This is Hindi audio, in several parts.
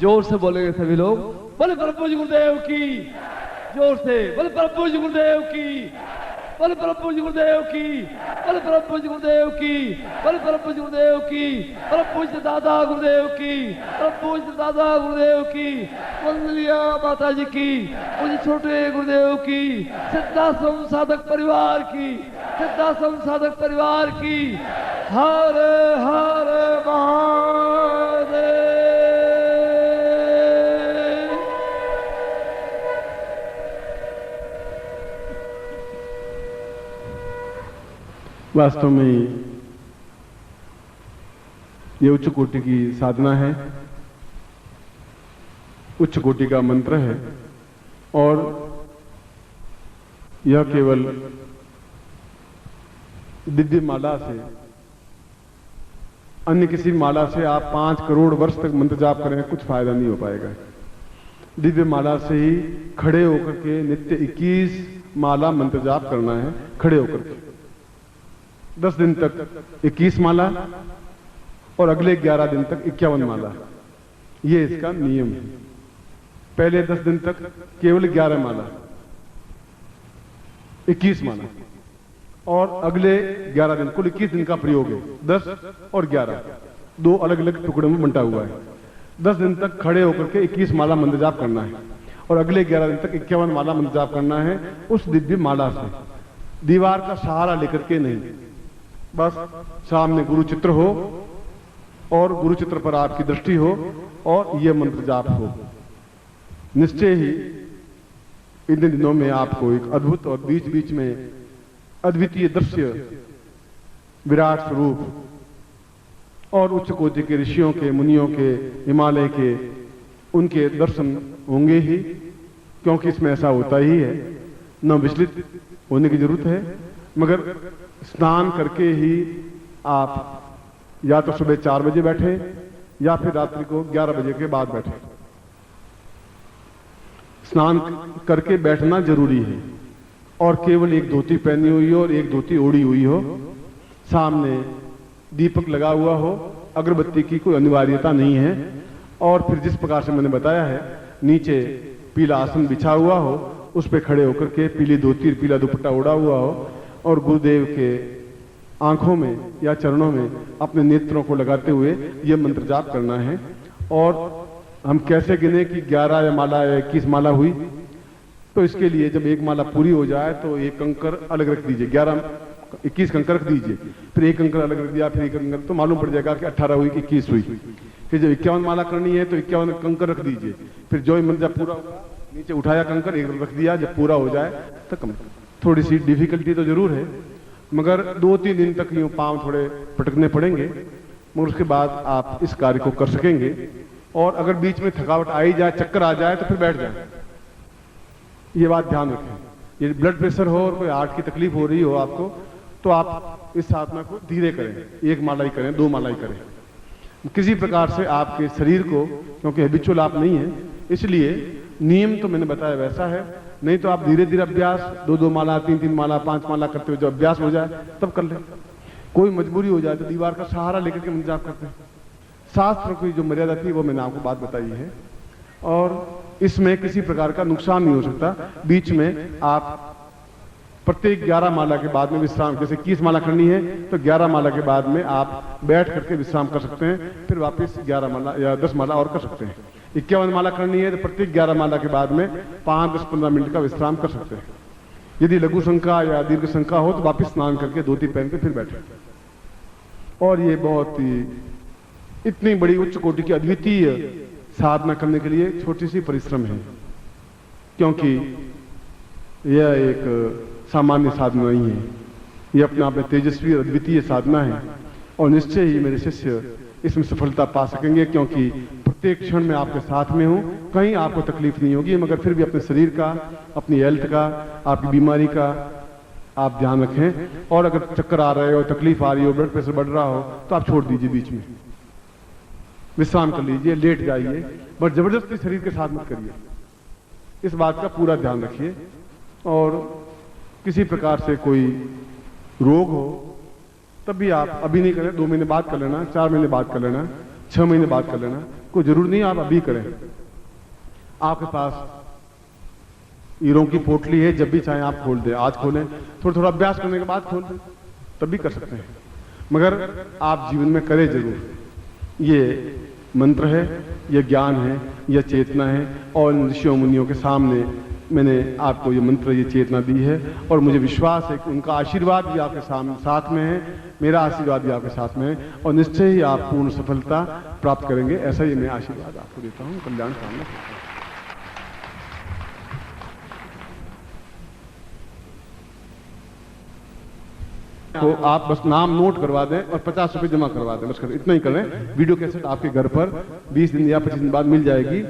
जोर से बोलेंगे सभी लोग, बोले परम पूज्य गुरुदेव की। जोर से बोले परम पूज्य गुरुदेव की, बोले परम पूज्य गुरुदेव की, बोले परम पूज्य गुरुदेव की, बोले परम पूज्य गुरुदेव की, परम पूज्य दादा गुरुदेव की, परम पूज्य दादा गुरुदेव की, वंदनीय माता जी की, मुझे छोटे गुरुदेव की, सिद्धाश्रम साधक परिवार की, सिद्धाश्रम साधक परिवार की। हर हर महादेव। वास्तव में ये उच्च कोटि की साधना है, उच्च कोटि का मंत्र है और यह केवल दिव्य माला से, अन्य किसी माला से आप 5 करोड़ वर्ष तक मंत्र जाप करें कुछ फायदा नहीं हो पाएगा। दिव्य माला से ही खड़े होकर के नित्य 21 माला मंत्र जाप करना है, खड़े होकर के 10 दिन तक 21 माला और अगले 11 दिन तक 51 माला, ये इसका नियम है। पहले 10 दिन तक केवल 11 माला, 21 माला और अगले 11 दिन, कुल 21 दिन का प्रयोग है। 10 और 11 दो अलग अलग टुकड़ों में बंटा हुआ है। 10 दिन तक खड़े होकर के 21 माला मंत्र जाप करना है और अगले 11 दिन तक 51 माला मंत्र जाप करना है उस दिव्य माला से। दीवार का सहारा लेकर के नहीं, बस सामने गुरु चित्र हो और गुरु चित्र पर आपकी दृष्टि हो और यह मंत्र जाप हो। निश्चय ही इन दिनों में आपको एक अद्भुत और बीच बीच में अद्वितीय दृश्य, विराट स्वरूप और उच्च कोटि के ऋषियों के, मुनियों के, हिमालय के, उनके दर्शन होंगे ही, क्योंकि इसमें ऐसा होता ही है। न विचलित होने की जरूरत है, मगर स्नान करके ही आप या तो सुबह 4 बजे बैठे या फिर रात्रि को 11 बजे के बाद बैठे। स्नान करके बैठना जरूरी है और केवल एक धोती पहनी हुई हो और एक धोती ओढ़ी हुई हो, सामने दीपक लगा हुआ हो, अगरबत्ती की कोई अनिवार्यता नहीं है। और फिर जिस प्रकार से मैंने बताया है, नीचे पीला आसन बिछा हुआ हो, उस पर खड़े होकर के पीली धोती, पीला दुपट्टा ओढ़ा हुआ हो और गुरुदेव के आंखों में या चरणों में अपने नेत्रों को लगाते हुए यह मंत्र जाप करना है। और हम कैसे गिने कि 11 या माला या 21 माला हुई, तो इसके लिए जब एक माला पूरी हो जाए तो एक कंकर अलग रख दीजिए, 21 कंकर रख दीजिए, फिर एक कंकर अलग रख दिया, फिर एक कंकर, तो मालूम पड़ जाएगा कि 18 हुई कि 21 हुई। फिर जब 51 माला करनी है तो 51 कंकर रख दीजिए, फिर जो मंत्र पूरा होगा नीचे उठाया कंकर, एक रख दिया, जब पूरा हो जाए तो कम। थोड़ी सी डिफिकल्टी तो जरूर है, मगर 2-3 दिन तक यूं पांव थोड़े पटकने पड़ेंगे, मगर उसके बाद आप इस कार्य को कर सकेंगे। और अगर बीच में थकावट आ ही जाए, चक्कर आ जाए, तो फिर बैठ जाए। ये बात ध्यान रखें। ये ब्लड प्रेशर हो और कोई हार्ट की तकलीफ हो रही हो आपको, तो आप इस साधना को धीरे करें, 1 माला ही करें, 2 माला ही करें। किसी प्रकार से आपके शरीर को, क्योंकि हैबिचुअल आप नहीं है, इसलिए नियम तो मैंने बताया वैसा है, नहीं तो आप धीरे धीरे अभ्यास 2-2 माला, 3-3 माला, 5 माला करते हुए जब अभ्यास हो जाए तब कर ले। कोई मजबूरी हो जाए तो दीवार का सहारा लेकर के मंत्र जाप करते हैं। शास्त्र की जो मर्यादा थी वो मैंने आपको बात बताई है और इसमें किसी प्रकार का नुकसान नहीं हो सकता। बीच में आप प्रत्येक 11 माला के बाद में विश्राम, जैसे 21 माला करनी है तो 11 माला के बाद में आप बैठ करके विश्राम कर सकते हैं, फिर वापस 11 माला या 10 माला और कर सकते हैं। 51 माला करनी है तो प्रत्येक 11 माला के बाद में 5-10-15 मिनट का विश्राम कर सकते हैं। यदि लघु शंका या दीर्घ शंका हो तो वापिस स्नान करके धोती पहन के फिर बैठे। और ये बहुत ही इतनी बड़ी उच्च कोटि की अद्वितीय साधना करने के लिए छोटी सी परिश्रम है, क्योंकि यह एक सामान्य साधना नहीं है, यह अपने आप में तेजस्वी और अद्वितीय साधना है। और निश्चय ही मेरे शिष्य इसमें सफलता पा सकेंगे, क्योंकि प्रत्येक क्षण में आपके साथ में हूं, कहीं आपको तकलीफ नहीं होगी, मगर फिर भी अपने शरीर का, अपनी हेल्थ का, आपकी बीमारी का आप ध्यान रखें। और अगर चक्कर आ रहे हो, तकलीफ आ रही हो, ब्लड प्रेशर बढ़ रहा हो, तो आप छोड़ दीजिए, बीच में विश्राम कर लीजिए, लेट जाइए, बट जबरदस्ती शरीर के साथ मत करिए। इस बात का पूरा ध्यान रखिए। और किसी प्रकार से कोई रोग हो तब भी आप अभी नहीं करें, 2 महीने बाद कर लेना, 4 महीने बाद कर लेना, 6 महीने बाद कर लेना, कोई जरूरी नहीं आप अभी करें। आपके पास हीरों की पोटली है, जब भी चाहे आप खोल दें, आज खोलें, थोड़ा थोड़ा अभ्यास करने के बाद खोल दें, तब भी कर सकते हैं। मगर आप जीवन में करें जरूर। ये मंत्र है, ये ज्ञान है, ये चेतना है, और इन ऋषियों मुनियों के सामने मैंने आपको ये मंत्र, ये चेतना दी है, और मुझे विश्वास है कि उनका आशीर्वाद भी आपके साथ में है, मेरा आशीर्वाद भी आपके साथ में है, और निश्चय ही आप पूर्ण सफलता प्राप्त करेंगे। ऐसा ही मैं आशीर्वाद आपको देता हूँ। कल्याण कामना करता हूँ। तो आप बस नाम नोट करवा दें और 50 रुपये जमा करवा दें, बस इतना ही करें। वीडियो कैसेट आपके घर पर 20 दिन या 25 दिन बाद मिल जाएगी,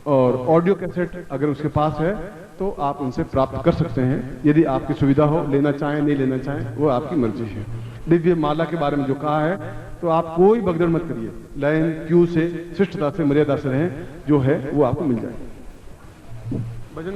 और ऑडियो कैसेट अगर उसके पास है तो आप उनसे प्राप्त कर सकते हैं। यदि आपकी सुविधा हो, लेना चाहें नहीं लेना चाहें, वो आपकी मर्जी है। दिव्य माला के बारे में जो कहा है, तो आप कोई भगदड़ मत करिए, लाइन क्यू से, शिष्टता से, मर्यादा से रहें, जो है वो आपको मिल जाएगी। भजन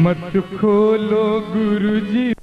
मत खोलो गुरुजी।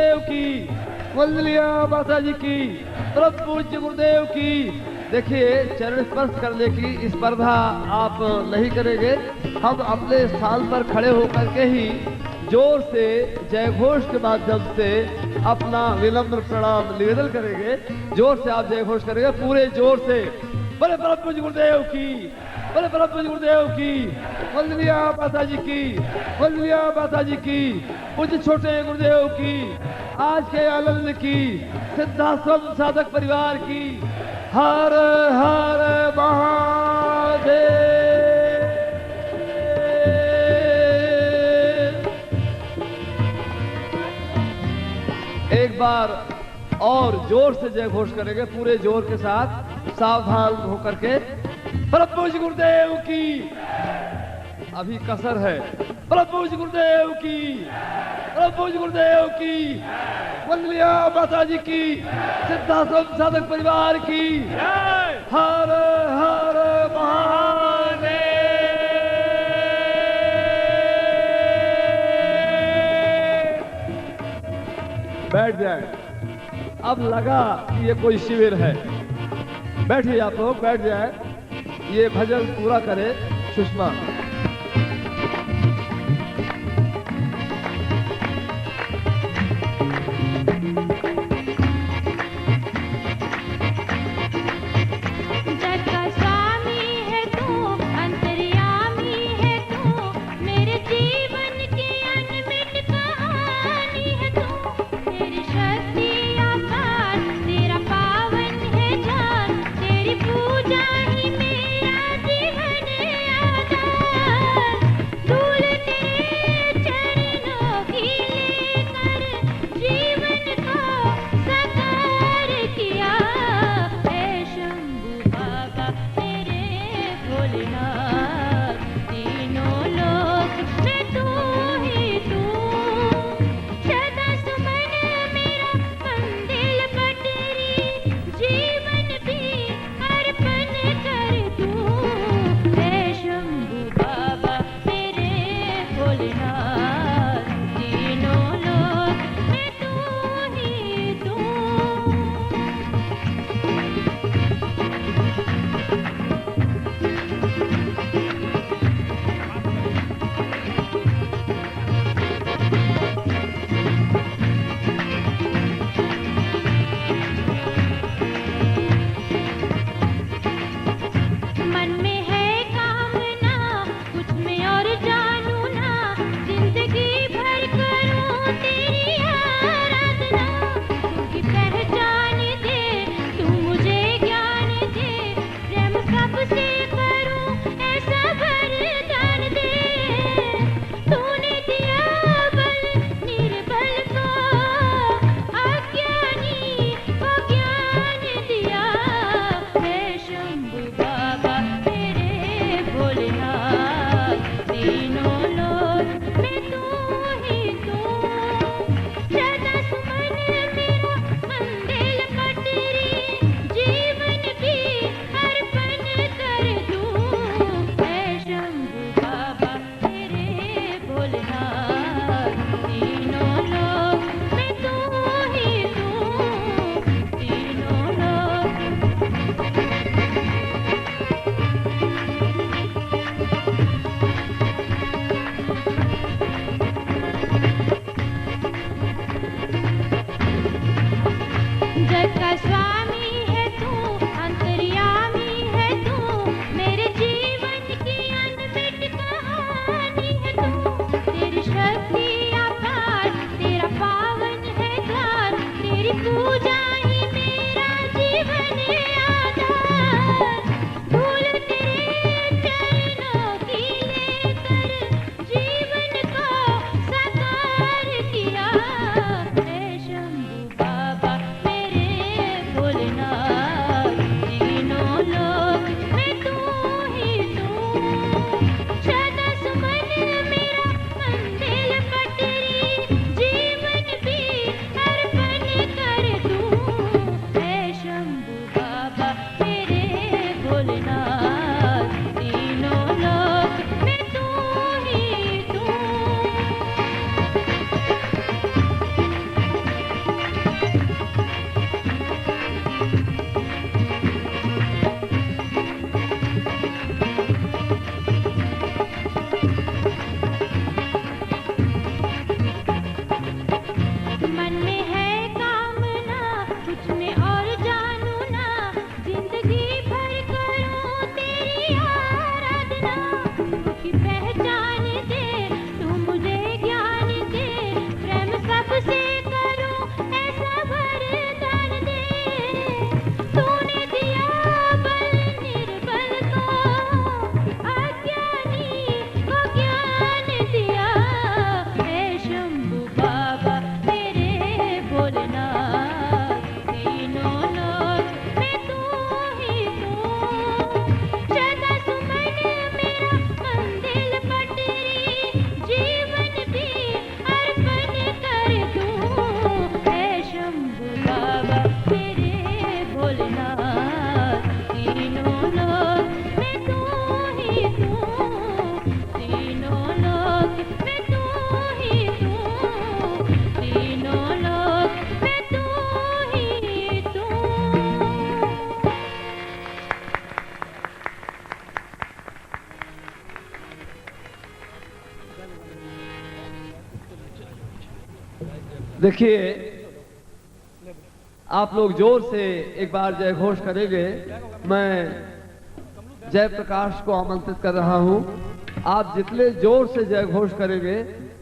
गुरुदेव की, वंदनीय माता जी की, परम पूज्य गुरुदेव की। देखिए, चरण स्पर्श करने की स्पर्धा आप नहीं करेंगे। हम अपने स्थान पर खड़े होकर के ही जोर से जय घोष के माध्यम से अपना विनम्र प्रणाम निवेदन करेंगे। जोर से आप जय घोष करेंगे, पूरे जोर से। बड़े परम पूज्य गुरुदेव की, बड़े परम पूज्य गुरुदेव की, वंदनीय माता जी की, वंदनीय माता जी की, पूज्य छोटे गुरुदेव की, आज के आनंद की, सिद्धाश्रम साधक परिवार की। हर हर महादेव। एक बार और जोर से जय घोष करेंगे, पूरे जोर के साथ, सावधान होकर के। परम पूज्य गुरुदेव की, अभी कसर है। परम पूज्य गुरुदेव की, परम पूज्य गुरुदेव की, वंदनीय माता जी की, सिद्धाश्रम साधक परिवार की। हर हर महादेव। बैठ जाए। अब लगा कि ये कोई शिविर है। बैठिए आप लोग, बैठ जाए। ये भजन पूरा करे सुषमा। तू देखिए, आप लोग जोर से एक बार जय घोष करेंगे। मैं जयप्रकाश को आमंत्रित कर रहा हूं। आप जितने जोर से जय घोष करेंगे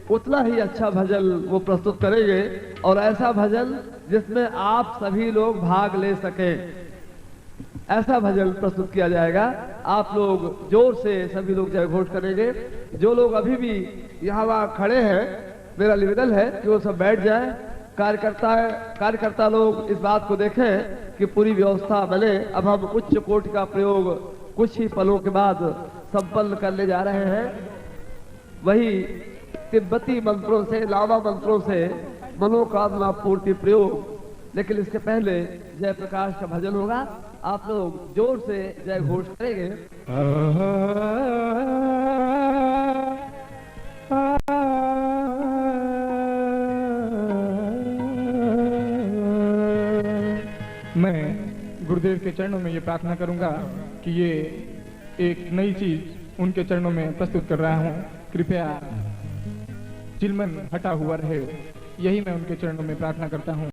उतना ही अच्छा भजन वो प्रस्तुत करेंगे, और ऐसा भजन जिसमें आप सभी लोग भाग ले सकें, ऐसा भजन प्रस्तुत किया जाएगा। आप लोग जोर से सभी लोग जय घोष करेंगे। जो लोग अभी भी यहाँ वहाँ खड़े हैं, मेरा निवेदन है कि वो सब बैठ जाएं। कार्यकर्ता लोग इस बात को देखें कि पूरी व्यवस्था बने। अब हम उच्च कोटि का प्रयोग कुछ ही पलों के बाद संपन्न करने जा रहे हैं। वही तिब्बती मंत्रों से, लावा मंत्रों से मनोकामना पूर्ति प्रयोग। लेकिन इसके पहले जयप्रकाश का भजन होगा। आप लोग जोर से जय घोष करेंगे। मैं गुरुदेव के चरणों में ये प्रार्थना करूंगा कि ये एक नई चीज उनके चरणों में प्रस्तुत कर रहा हूं। कृपया चिलमन हटा हुआ रहे, यही मैं उनके चरणों में प्रार्थना करता हूं।